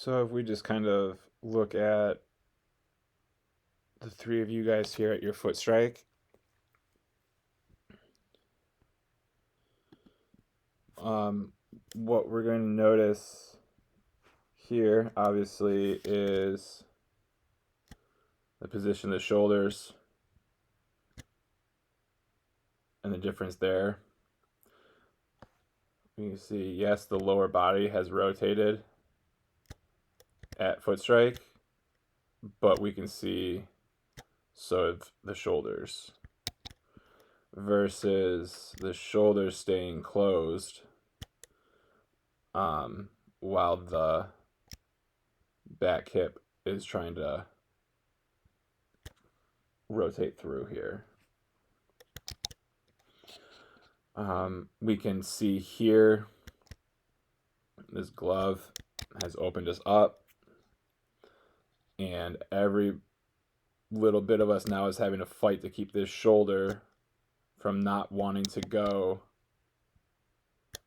So if we just kind of look at the three of you guys here at your foot strike, what we're going to notice here, obviously, is the position of the shoulders and the difference there. You can see, yes, the lower body has rotated at foot strike, but we can see so have the shoulders versus the shoulders staying closed while the back hip is trying to rotate through here. We can see here this glove has opened us up, and every little bit of us now is having to fight to keep this shoulder from not wanting to go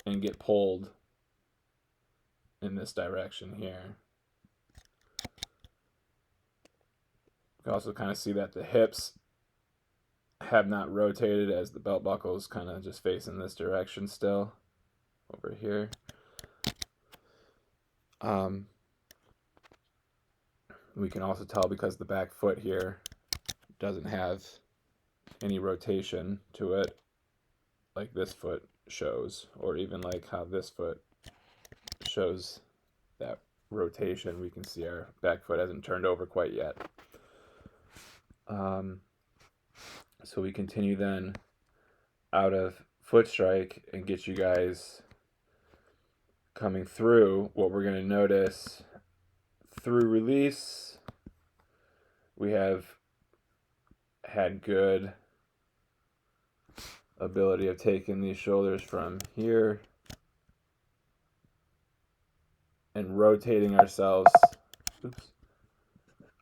and get pulled in this direction here. You can also kind of see that the hips have not rotated as the belt buckle is kind of just facing this direction still over here. We can also tell because the back foot here doesn't have any rotation to it like this foot shows, or even like how this foot shows that rotation. We can see our back foot hasn't turned over quite yet. So we continue then out of foot strike and get you guys coming through. What we're going to notice through release, we have had good ability of taking these shoulders from here and rotating ourselves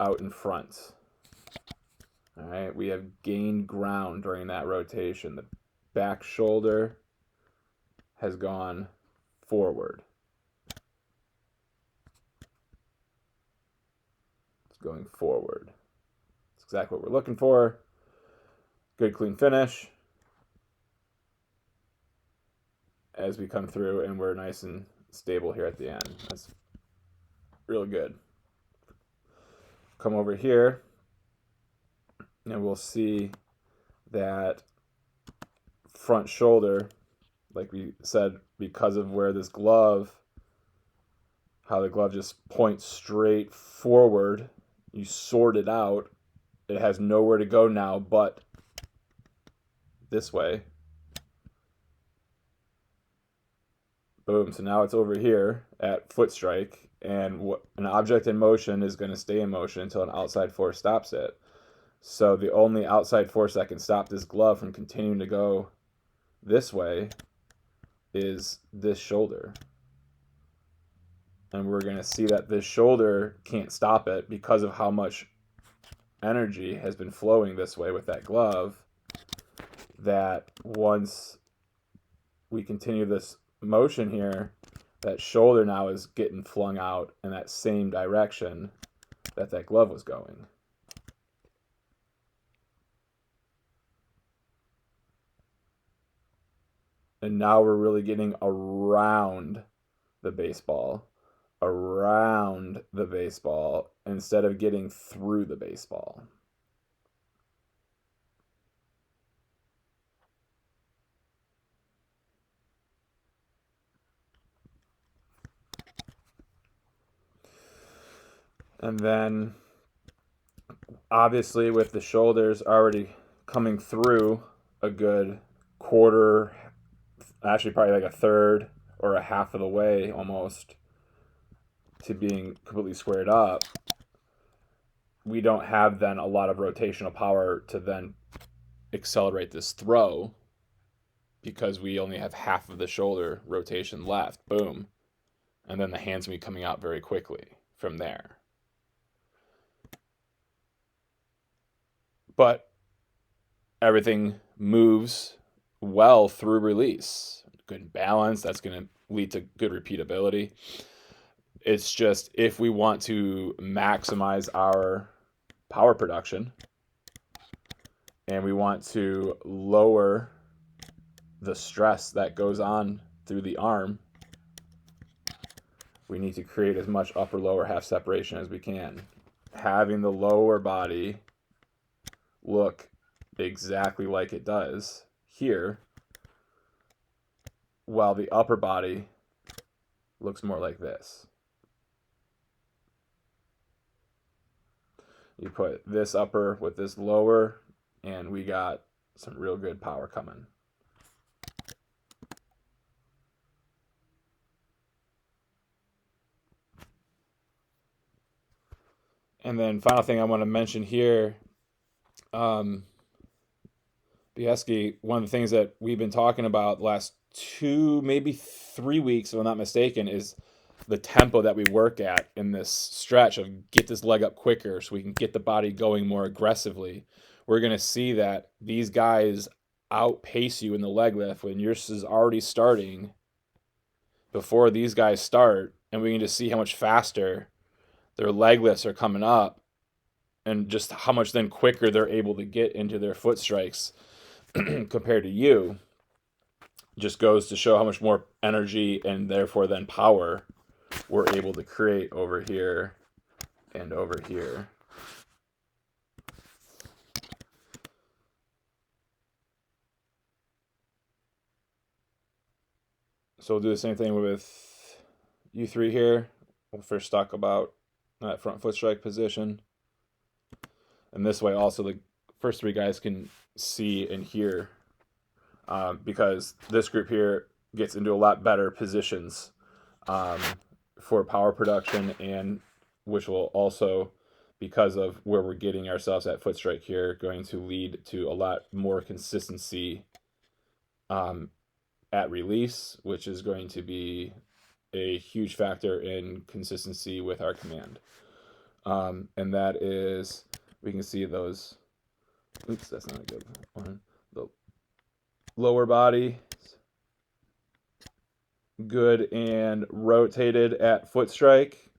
out in front. All right, we have gained ground during that rotation. The back shoulder has gone forward. It's going forward. That's exactly what we're looking for. Good clean finish as we come through, and we're nice and stable here at the end. That's real good. Come over here, and we'll see that front shoulder, like we said, because of where this glove, how the glove just points straight forward, you sort it out. It has nowhere to go now but this way. Boom. So now it's over here at foot strike, and an object in motion is going to stay in motion until an outside force stops it. So the only outside force that can stop this glove from continuing to go this way is this shoulder. And we're going to see that this shoulder can't stop it because of how much energy has been flowing this way with that glove, that once we continue this motion here, that shoulder now is getting flung out in that same direction that that glove was going. And now we're really getting around the baseball instead of getting through the baseball. And then obviously with the shoulders already coming through a good quarter, actually probably like a third or a half of the way almost to being completely squared up, we don't have then a lot of rotational power to then accelerate this throw because we only have half of the shoulder rotation left. Boom. And then the hand's going to be coming out very quickly from there. But everything moves well through release. Good balance. That's going to lead to good repeatability. It's just if we want to maximize our power production and we want to lower the stress that goes on through the arm, we need to create as much upper lower half separation as we can. Having the lower body look exactly like it does here, while the upper body looks more like this. You put this upper with this lower, and we got some real good power coming. And then final thing I want to mention here, Bieszki, one of the things that we've been talking about the last 2, maybe 3 weeks, if I'm not mistaken, is the tempo that we work at in this stretch of get this leg up quicker so we can get the body going more aggressively. We're going to see that these guys outpace you in the leg lift when yours is already starting before these guys start, and we can just see how much faster their leg lifts are coming up and just how much then quicker they're able to get into their foot strikes compared to you. Just goes to show how much more energy and therefore then power we're able to create over here and over here. So we'll do the same thing with you three here. We'll first talk about that front foot strike position. And this way also the first 3 guys can see and hear, because this group here gets into a lot better positions for power production, and which will also, because of where we're getting ourselves at foot strike here, going to lead to a lot more consistency at release, which is going to be a huge factor in consistency with our command. And that is, we can see those, oops, that's not a good one. The lower body, good and rotated at foot strike,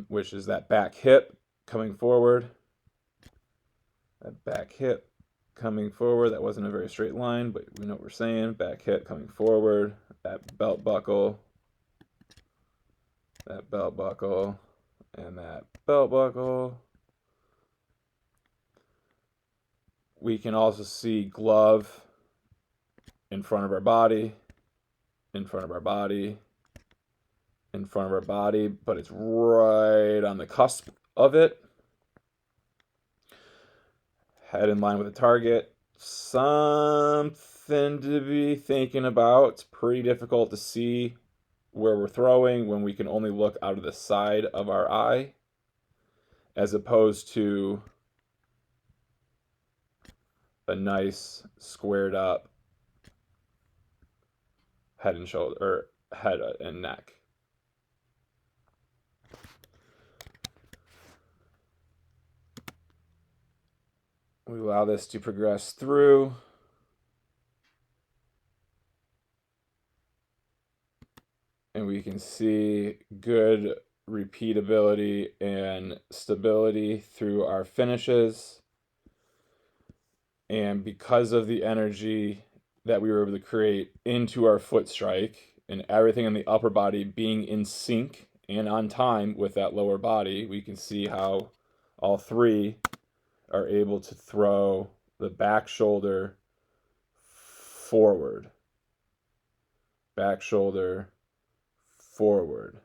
which is that back hip coming forward. That back hip coming forward. That wasn't a very straight line, but we know what we're saying. Back hip coming forward. That belt buckle. That belt buckle. And that belt buckle. We can also see glove in front of our body, in front of our body, in front of our body, but it's right on the cusp of it. Head in line with the target. Something to be thinking about. It's pretty difficult to see where we're throwing when we can only look out of the side of our eye, as opposed to a nice squared up head and shoulder, or head and neck. We allow this to progress through. And we can see good repeatability and stability through our finishes. And because of the energy that we were able to create into our foot strike and everything in the upper body being in sync and on time with that lower body, we can see how all 3 are able to throw the back shoulder forward, back shoulder forward,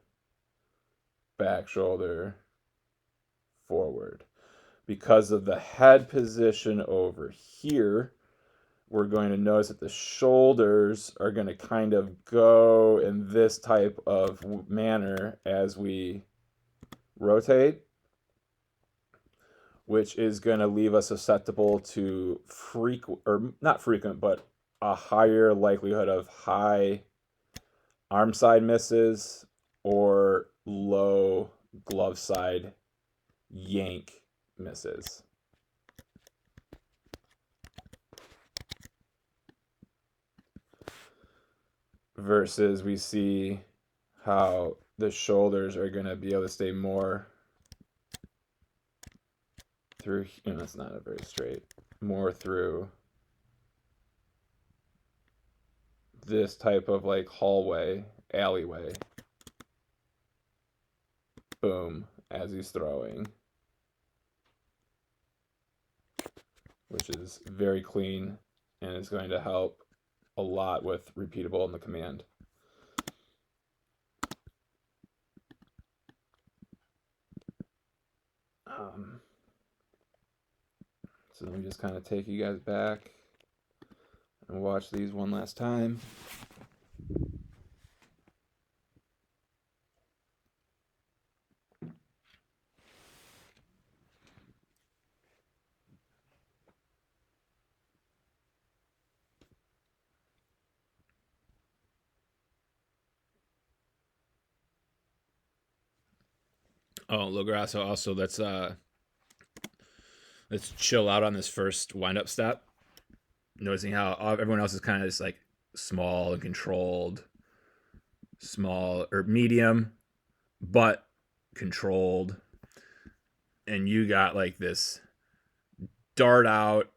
back shoulder forward. Because of the head position over here, we're going to notice that the shoulders are going to kind of go in this type of manner as we rotate, which is going to leave us susceptible to not frequent, but a higher likelihood of high arm side misses or low glove side yank misses. versus we see how the shoulders are going to be able to stay more through, and that's not a very straight, more through this type of like hallway, alleyway. Boom, as he's throwing, which is very clean and is going to help a lot with repeatable in the command. So let me just kind of take you guys back and watch these one last time. Oh, Lograsso, also let's chill out on this first wind-up step. Noticing how everyone else is kind of just like small and controlled, small or medium, but controlled. And you got like this dart out,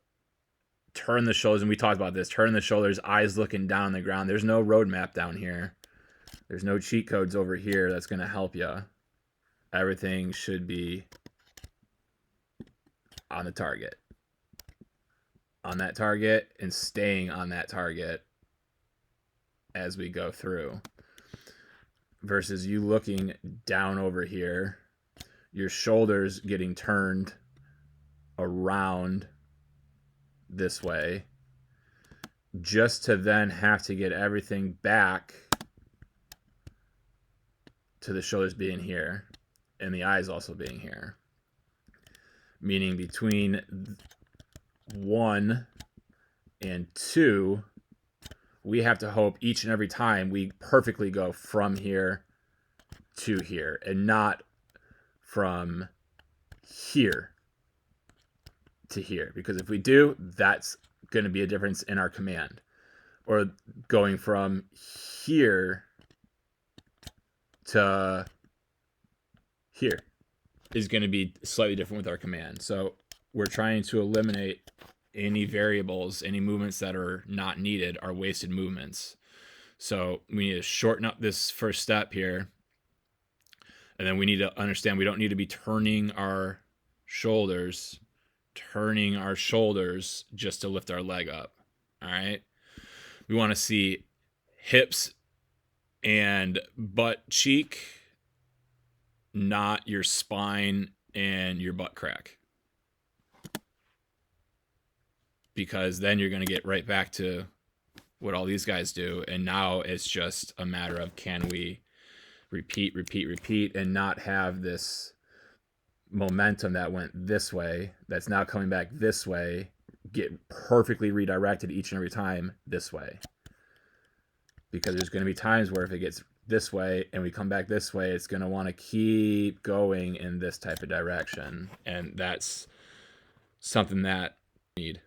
turn the shoulders, and we talked about this, turn the shoulders, eyes looking down on the ground. There's no roadmap down here. There's no cheat codes over here that's going to help you. Everything should be on the target. On that target and staying on that target as we go through. Versus you looking down over here, your shoulders getting turned around this way, just to then have to get everything back to the shoulders being here and the eyes also being here. Meaning between 1 and 2, we have to hope each and every time we perfectly go from here to here and not from here to here. Because if we do, that's going to be a difference in our command. Or going from here to here is going to be slightly different with our command. So we're trying to eliminate any variables, any movements that are not needed are wasted movements. So we need to shorten up this first step here. And then we need to understand we don't need to be turning our shoulders just to lift our leg up. All right. We want to see hips and butt cheek, not your spine and your butt crack. Because then you're going to get right back to what all these guys do. And now it's just a matter of can we repeat, and not have this momentum that went this way, that's now coming back this way, get perfectly redirected each and every time this way. Because there's going to be times where if it gets this way and we come back this way, it's going to want to keep going in this type of direction. And that's something that we need.